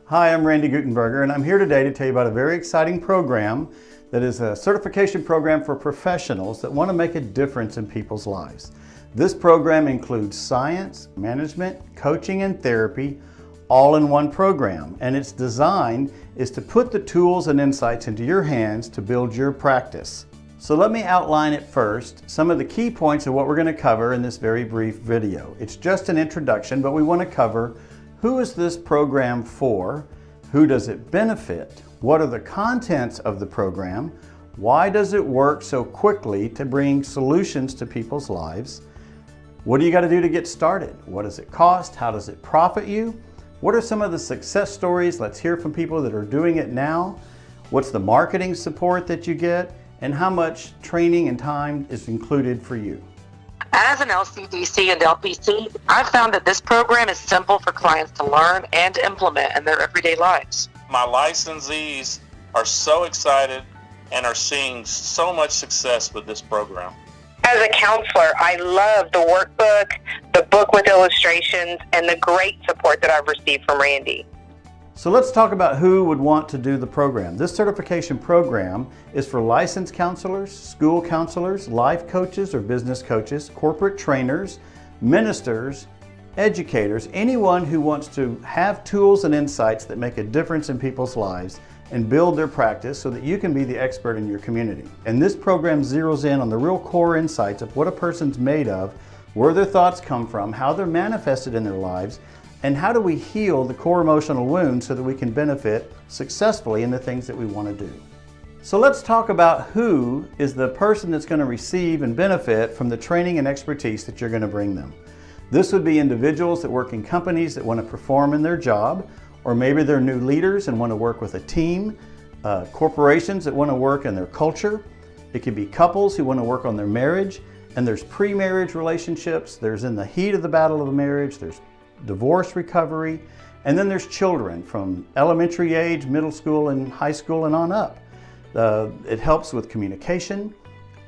Hi, I'm Randy Gutenberger, and I'm here today to tell you about a very exciting program that is a certification program for professionals that want to make a difference in people's lives. This program includes science, management, coaching, and therapy all in one program, and its design is to put the tools and insights into your hands to build your practice. So let me outline at first some of the key points of what we're going to cover in this very brief video. It's just an introduction, but we want to cover who is this program for, who does it benefit, what are the contents of the program, why does it work so quickly to bring solutions to people's lives, what do you got to do to get started, what does it cost, how does it profit you, what are some of the success stories, let's hear from people that are doing it now, what's the marketing support that you get, and how much training and time is included for you. As an LCDC and LPC, I've found that this program is simple for clients to learn and implement in their everyday lives. My licensees are so excited and are seeing so much success with this program. As a counselor, I love the workbook, the book with illustrations, and the great support that I've received from Randy. So let's talk about who would want to do the program. This certification program is for licensed counselors, school counselors, life coaches or business coaches, corporate trainers, ministers, educators, anyone who wants to have tools and insights that make a difference in people's lives and build their practice so that you can be the expert in your community. And this program zeroes in on the real core insights of what a person's made of, where their thoughts come from, how they're manifested in their lives, and how do we heal the core emotional wounds so that we can benefit successfully in the things that we want to do. So let's talk about who is the person that's going to receive and benefit from the training and expertise that you're going to bring them. This would be individuals that work in companies that want to perform in their job, or maybe they're new leaders and want to work with a team, corporations that want to work in their culture. It could be couples who want to work on their marriage, and there's pre-marriage relationships, there's in the heat of the battle of a marriage, there's divorce recovery, and then there's children from elementary age, middle school, and high school and on up. It helps with communication,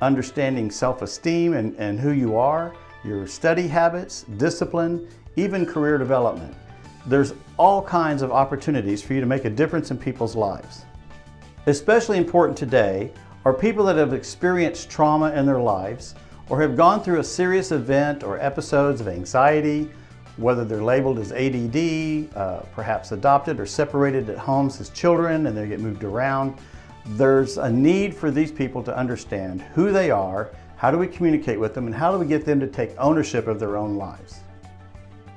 understanding self-esteem and who you are, your study habits, discipline, even career development. There's all kinds of opportunities for you to make a difference in people's lives. Especially important today are people that have experienced trauma in their lives or have gone through a serious event or episodes of anxiety, whether they're labeled as ADD, perhaps adopted or separated at homes as children and they get moved around. There's a need for these people to understand who they are, how do we communicate with them, and how do we get them to take ownership of their own lives.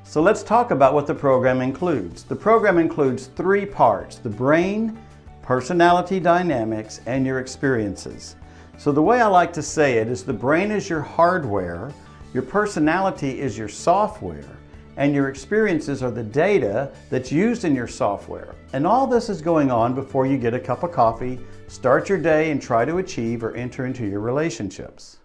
So let's talk about what the program includes. The program includes 3 parts: the brain, personality dynamics, and your experiences. So the way I like to say it is the brain is your hardware, your personality is your software, and your experiences are the data that's used in your software. And all this is going on before you get a cup of coffee, start your day, and try to achieve or enter into your relationships.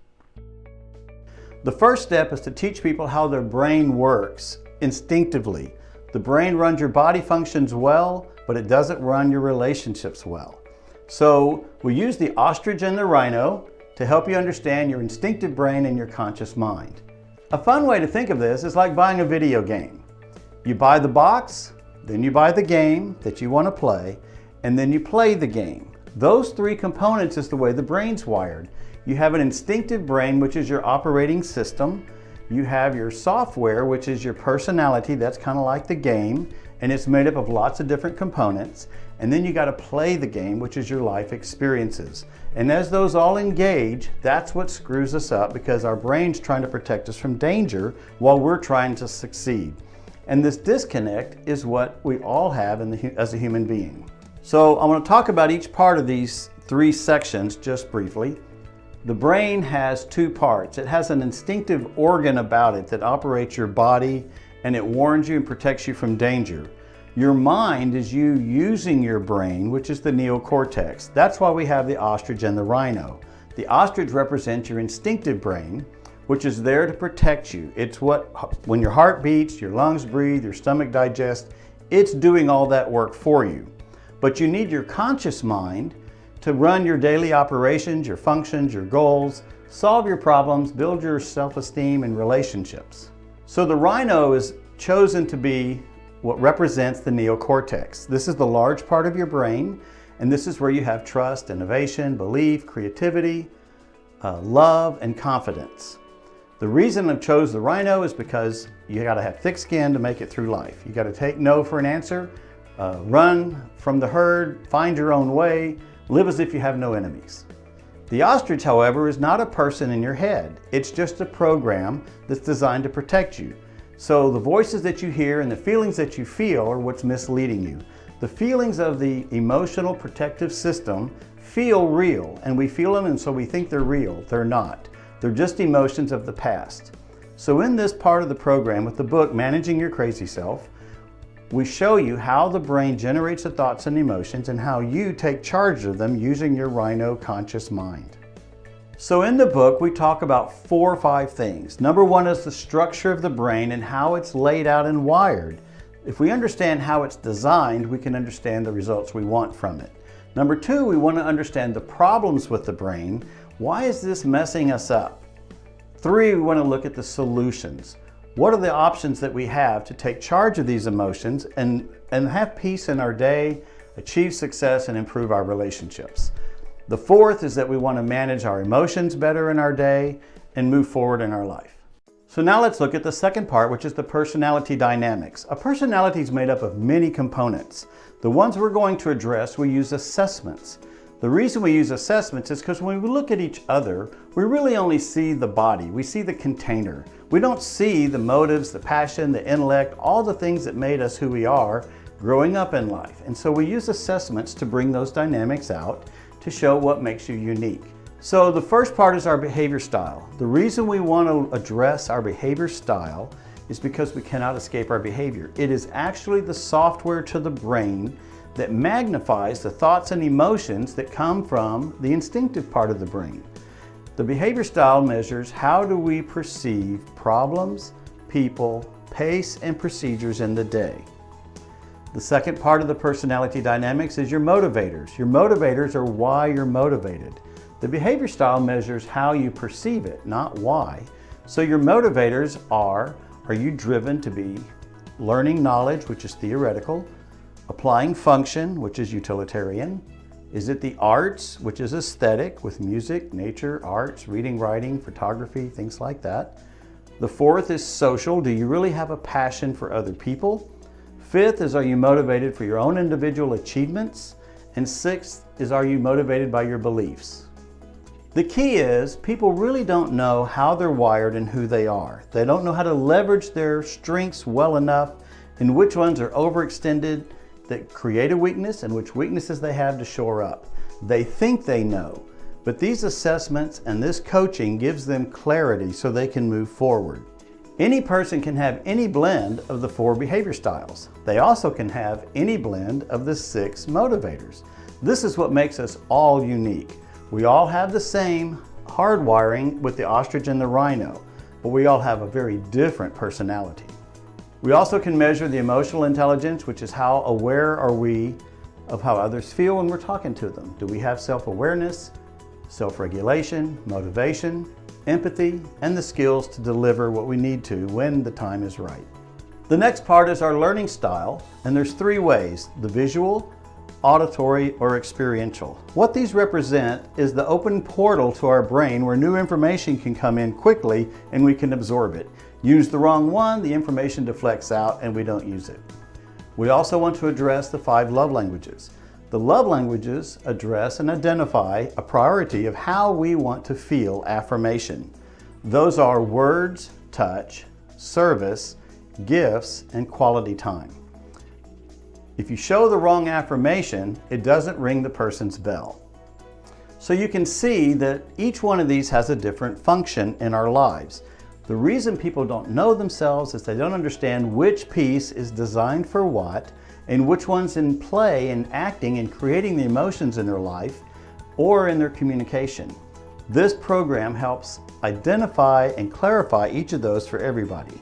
The first step is to teach people how their brain works instinctively. The brain runs your body functions well, but it doesn't run your relationships well. So we use the ostrich and the rhino to help you understand your instinctive brain and your conscious mind. A fun way to think of this is like buying a video game. You buy the box, then you buy the game that you want to play, and then you play the game. Those 3 components is the way the brain's wired. You have an instinctive brain, which is your operating system. You have your software, which is your personality. That's kind of like the game, and it's made up of lots of different components. And then you got to play the game, which is your life experiences. And as those all engage, that's what screws us up, because our brain's trying to protect us from danger while we're trying to succeed. And this disconnect is what we all have as a human being. So I want to talk about each part of these 3 sections just briefly. The brain has 2 parts. It has an instinctive organ about it that operates your body, and it warns you and protects you from danger. Your mind is you using your brain, which is the neocortex. That's why we have the ostrich and the rhino. The ostrich represents your instinctive brain, which is there to protect you. It's when your heart beats, your lungs breathe, your stomach digests, it's doing all that work for you. But you need your conscious mind to run your daily operations, your functions, your goals, solve your problems, build your self-esteem and relationships. So the rhino is chosen to be what represents the neocortex. This is the large part of your brain, and this is where you have trust, innovation, belief, creativity, love, and confidence. The reason I chose the rhino is because you got to have thick skin to make it through life. You got to take no for an answer, run from the herd, find your own way, live as if you have no enemies. The ostrich, however, is not a person in your head. It's just a program that's designed to protect you. So the voices that you hear and the feelings that you feel are what's misleading you. The feelings of the emotional protective system feel real, and we feel them, and so we think they're real. They're not. They're just emotions of the past. So in this part of the program with the book, Managing Your Crazy Self, we show you how the brain generates the thoughts and emotions and how you take charge of them using your rhino conscious mind. So in the book, we talk about 4 or 5 things. Number 1 is the structure of the brain and how it's laid out and wired. If we understand how it's designed, we can understand the results we want from it. Number 2, we want to understand the problems with the brain. Why is this messing us up? 3, we want to look at the solutions. What are the options that we have to take charge of these emotions and have peace in our day, achieve success, and improve our relationships? The 4th is that we want to manage our emotions better in our day and move forward in our life. So now let's look at the second part, which is the personality dynamics. A personality is made up of many components. The ones we're going to address, we use assessments. The reason we use assessments is because when we look at each other, we really only see the body. We see the container. We don't see the motives, the passion, the intellect, all the things that made us who we are growing up in life. And so we use assessments to bring those dynamics out to show what makes you unique. So the first part is our behavior style. The reason we want to address our behavior style is because we cannot escape our behavior. It is actually the software to the brain that magnifies the thoughts and emotions that come from the instinctive part of the brain. The behavior style measures how do we perceive problems, people, pace, and procedures in the day. The second part of the personality dynamics is your motivators. Your motivators are why you're motivated. The behavior style measures how you perceive it, not why. So your motivators are you driven to be learning knowledge, which is theoretical, applying function, which is utilitarian? Is it the arts, which is aesthetic, with music, nature, arts, reading, writing, photography, things like that? The 4th is social. Do you really have a passion for other people? 5th is, are you motivated for your own individual achievements? And 6th is, are you motivated by your beliefs? The key is, people really don't know how they're wired and who they are. They don't know how to leverage their strengths well enough and which ones are overextended that create a weakness and which weaknesses they have to shore up. They think they know, but these assessments and this coaching gives them clarity so they can move forward. Any person can have any blend of the 4 behavior styles. They also can have any blend of the 6 motivators. This is what makes us all unique. We all have the same hardwiring with the ostrich and the rhino, but we all have a very different personality. We also can measure the emotional intelligence, which is how aware are we of how others feel when we're talking to them. Do we have self-awareness, self-regulation, motivation, empathy, and the skills to deliver what we need to when the time is right? The next part is our learning style, and there's 3 ways: the visual, auditory, or experiential. What these represent is the open portal to our brain where new information can come in quickly and we can absorb it. Use the wrong one, the information deflects out and we don't use it. We also want to address the 5 love languages. The love languages address and identify a priority of how we want to feel affirmation. Those are words, touch, service, gifts, and quality time. If you show the wrong affirmation, it doesn't ring the person's bell. So you can see that each one of these has a different function in our lives. The reason people don't know themselves is they don't understand which piece is designed for what and which one's in play and acting and creating the emotions in their life or in their communication. This program helps identify and clarify each of those for everybody.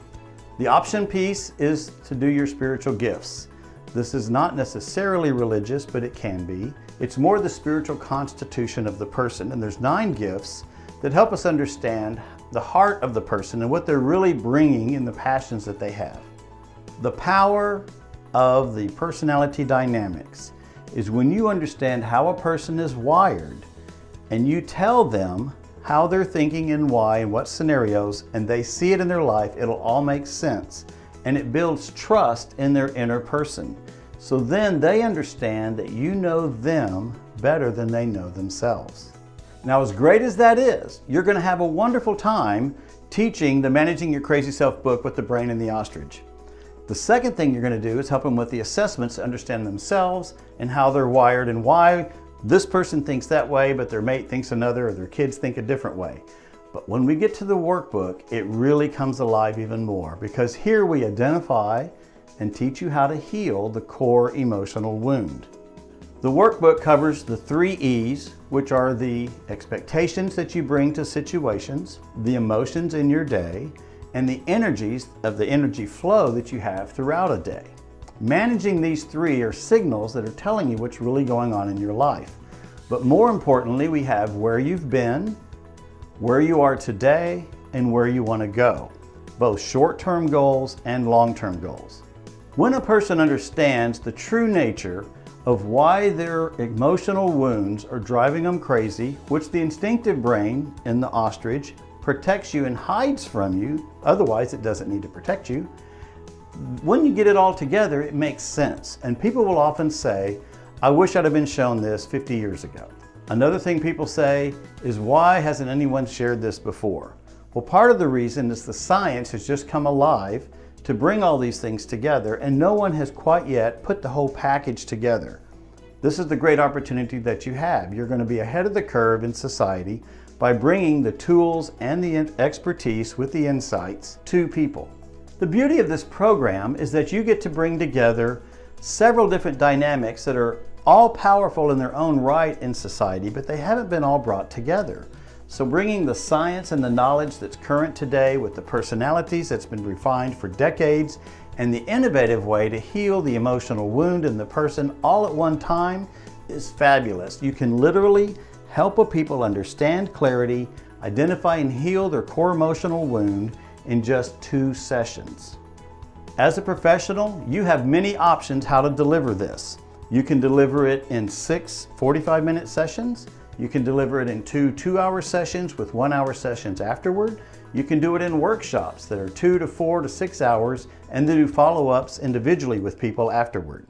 The option piece is to do your spiritual gifts. This is not necessarily religious, but it can be. It's more the spiritual constitution of the person, and there's 9 gifts that help us understand the heart of the person and what they're really bringing in the passions that they have. The power of the personality dynamics is when you understand how a person is wired and you tell them how they're thinking and why and what scenarios, and they see it in their life, it'll all make sense. And it builds trust in their inner person. So then they understand that you know them better than they know themselves. Now, as great as that is, you're going to have a wonderful time teaching the Managing Your Crazy Self book with the brain and the ostrich. The second thing you're going to do is help them with the assessments to understand themselves and how they're wired and why this person thinks that way, but their mate thinks another, or their kids think a different way. But when we get to the workbook, it really comes alive even more, because here we identify and teach you how to heal the core emotional wound. The workbook covers the 3 E's, which are the expectations that you bring to situations, the emotions in your day, and the energies of the energy flow that you have throughout a day. Managing these 3 are signals that are telling you what's really going on in your life. But more importantly, we have where you've been, where you are today, and where you want to go, both short-term goals and long-term goals. When a person understands the true nature of why their emotional wounds are driving them crazy, which the instinctive brain in the ostrich protects you and hides from you, otherwise it doesn't need to protect you. When you get it all together, it makes sense. And people will often say, I wish I'd have been shown this 50 years ago. Another thing people say is, why hasn't anyone shared this before? Well, part of the reason is the science has just come alive to bring all these things together, and no one has quite yet put the whole package together. This is the great opportunity that you have. You're going to be ahead of the curve in society by bringing the tools and the expertise with the insights to people. The beauty of this program is that you get to bring together several different dynamics that are all powerful in their own right in society, but they haven't been all brought together. So bringing the science and the knowledge that's current today with the personalities that's been refined for decades and the innovative way to heal the emotional wound in the person all at one time is fabulous. You can literally help a people understand clarity, identify and heal their core emotional wound in just 2 sessions. As a professional, you have many options how to deliver this. You can deliver it in 6 45-minute sessions. You can deliver it in 2 2-hour sessions with 1-hour sessions afterward. You can do it in workshops that are 2 to 4 to 6 hours and then do follow-ups individually with people afterward.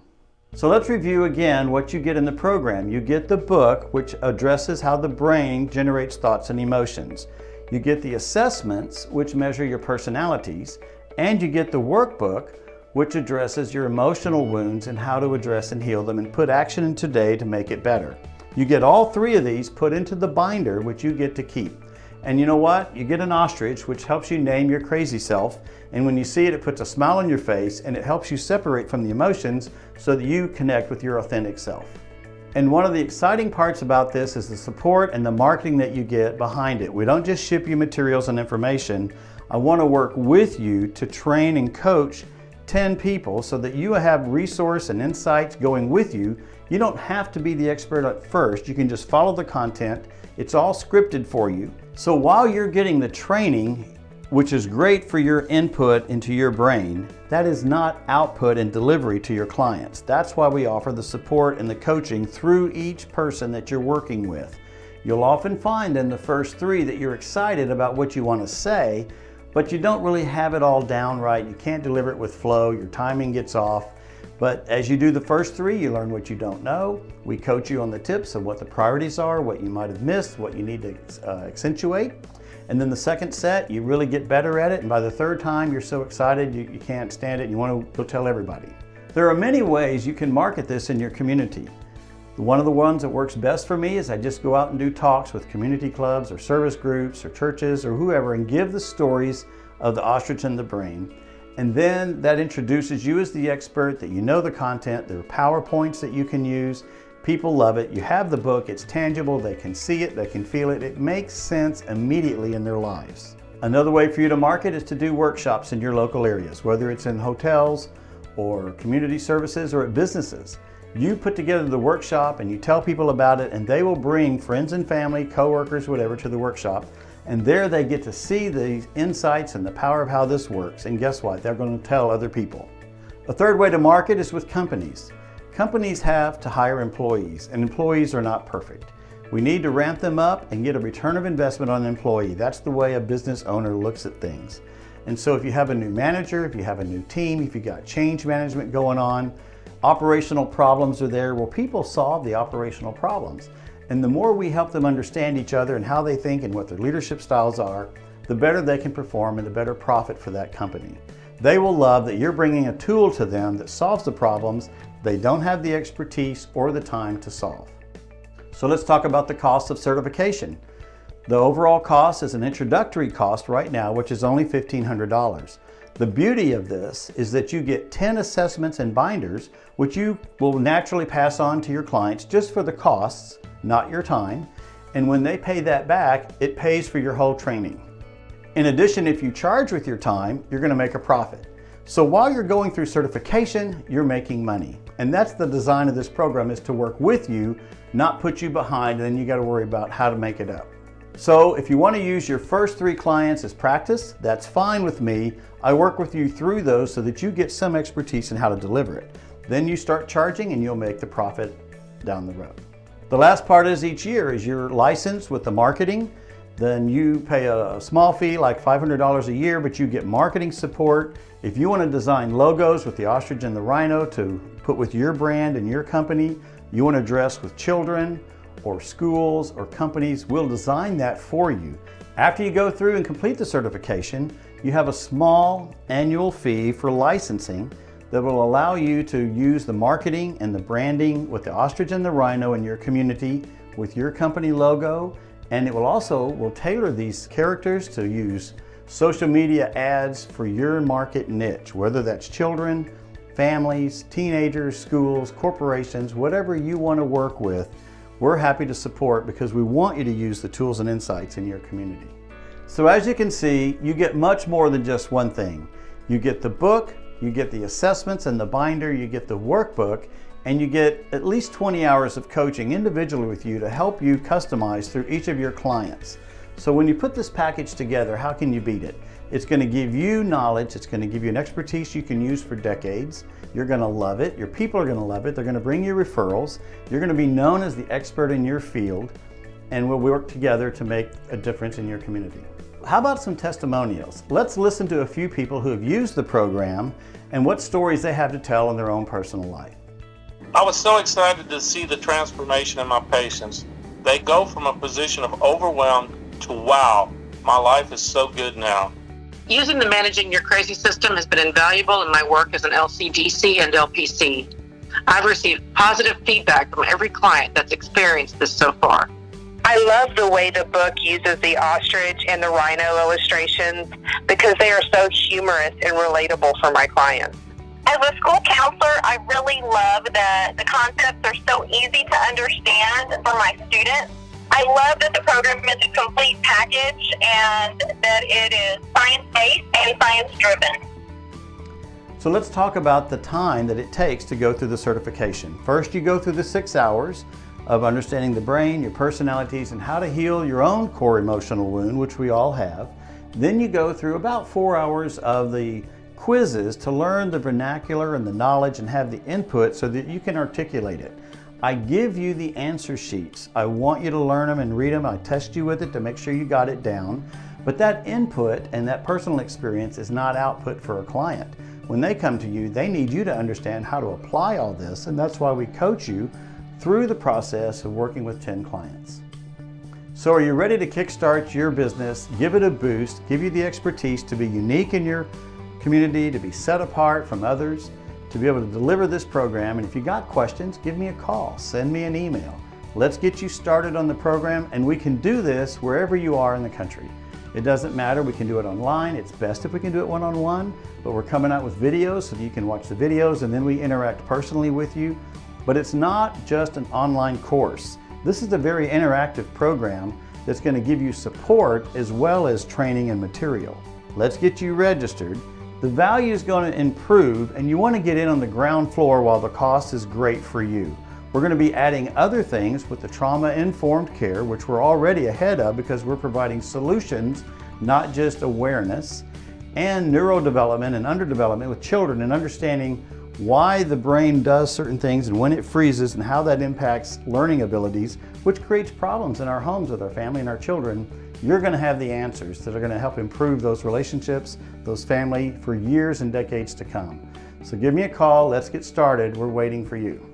So let's review again what you get in the program. You get the book, which addresses how the brain generates thoughts and emotions. You get the assessments, which measure your personalities, and you get the workbook, which addresses your emotional wounds and how to address and heal them and put action in today to make it better. You get all 3 of these put into the binder, which you get to keep. And you know what? You get an ostrich, which helps you name your crazy self. And when you see it, it puts a smile on your face and it helps you separate from the emotions so that you connect with your authentic self. And one of the exciting parts about this is the support and the marketing that you get behind it. We don't just ship you materials and information. I want to work with you to train and coach 10 people so that you have resource and insights going with you. You don't have to be the expert at first. You can just follow the content. It's all scripted for you. So while you're getting the training, which is great for your input into your brain, that is not output and delivery to your clients. That's why we offer the support and the coaching through each person that you're working with. You'll often find in the first 3 that you're excited about what you want to say, but you don't really have it all down right. You can't deliver it with flow. Your timing gets off. But as you do the first 3, you learn what you don't know. We coach you on the tips of what the priorities are, what you might have missed, what you need to accentuate. And then the second set, you really get better at it. And by the 3rd time, you're so excited, you can't stand it. And you want to go tell everybody. There are many ways you can market this in your community. One of the ones that works best for me is I just go out and do talks with community clubs or service groups or churches or whoever and give the stories of the ostrich and the brain. And then that introduces you as the expert, that you know the content, there are PowerPoints that you can use. People love it. You have the book, it's tangible, they can see it, they can feel it. It makes sense immediately in their lives. Another way for you to market is to do workshops in your local areas, whether it's in hotels or community services or at businesses. You put together the workshop and you tell people about it, and they will bring friends and family, coworkers, whatever, to the workshop. And there they get to see the insights and the power of how this works. And guess what? They're going to tell other people. A third way to market is with companies. Companies have to hire employees, and employees are not perfect. We need to ramp them up and get a return of investment on an employee. That's the way a business owner looks at things. And so if you have a new manager, if you have a new team, if you got change management going on, operational problems are there, well, people solve the operational problems. And the more we help them understand each other and how they think and what their leadership styles are, the better they can perform and the better profit for that company. They will love that you're bringing a tool to them that solves the problems they don't have the expertise or the time to solve. So let's talk about the cost of certification. The overall cost is an introductory cost right now, which is only $1,500. The beauty of this is that you get 10 assessments and binders, which you will naturally pass on to your clients just for the costs, not your time. And when they pay that back, it pays for your whole training. In addition, if you charge with your time, you're going to make a profit. So while you're going through certification, you're making money. And that's the design of this program, is to work with you, not put you behind, and then you got to worry about how to make it up. So if you want to use your first 3 clients as practice, that's fine with me. I work with you through those so that you get some expertise in how to deliver it. Then you start charging and you'll make the profit down the road. The last part is each year is your license with the marketing. Then you pay a small fee, like $500 a year, but you get marketing support. If you want to design logos with the ostrich and the rhino to put with your brand and your company, you want to dress with children or schools or companies, we'll design that for you. After you go through and complete the certification, you have a small annual fee for licensing that will allow you to use the marketing and the branding with the ostrich and the rhino in your community with your company logo. And it will also tailor these characters to use social media ads for your market niche, whether that's children, families, teenagers, schools, corporations, whatever you want to work with, we're happy to support because we want you to use the tools and insights in your community. So as you can see, you get much more than just one thing. You get the book, you get the assessments and the binder, you get the workbook, and you get at least 20 hours of coaching individually with you to help you customize through each of your clients. So when you put this package together, how can you beat it? It's going to give you knowledge, it's going to give you an expertise you can use for decades. You're going to love it, your people are going to love it, they're going to bring you referrals, you're going to be known as the expert in your field, and we'll work together to make a difference in your community. How about some testimonials? Let's listen to a few people who have used the program and what stories they have to tell in their own personal life. I was so excited to see the transformation in my patients. They go from a position of overwhelm to, wow, my life is so good now. Using the Managing Your Crazy system has been invaluable in my work as an LCDC and LPC. I've received positive feedback from every client that's experienced this so far. I love the way the book uses the ostrich and the rhino illustrations because they are so humorous and relatable for my clients. As a school counselor, I really love that the concepts are so easy to understand for my students. I love that the program is a complete package and that it is science-based and science-driven. So let's talk about the time that it takes to go through the certification. First, you go through the 6 hours of understanding the brain, your personalities, and how to heal your own core emotional wound, which we all have. Then you go through about 4 hours of the quizzes to learn the vernacular and the knowledge and have the input so that you can articulate it. I give you the answer sheets. I want you to learn them and read them. I test you with it to make sure you got it down. But that input and that personal experience is not output for a client. When they come to you, they need you to understand how to apply all this, and that's why we coach you through the process of working with 10 clients. So are you ready to kickstart your business, give it a boost, give you the expertise to be unique in your community, to be set apart from others, to be able to deliver this program? And if you got questions, give me a call, send me an email. Let's get you started on the program, and we can do this wherever you are in the country. It doesn't matter, we can do it online. It's best if we can do it one-on-one, but we're coming out with videos so that you can watch the videos and then we interact personally with you. But it's not just an online course. This is a very interactive program that's going to give you support as well as training and material. Let's get you registered. The value is going to improve, and you want to get in on the ground floor while the cost is great for you. We're going to be adding other things with the trauma-informed care, which we're already ahead of because we're providing solutions, not just awareness, and neurodevelopment and underdevelopment with children and understanding why the brain does certain things and when it freezes and how that impacts learning abilities, which creates problems in our homes with our family and our children, you're going to have the answers that are going to help improve those relationships, those family for years and decades to come. So give me a call. Let's get started. We're waiting for you.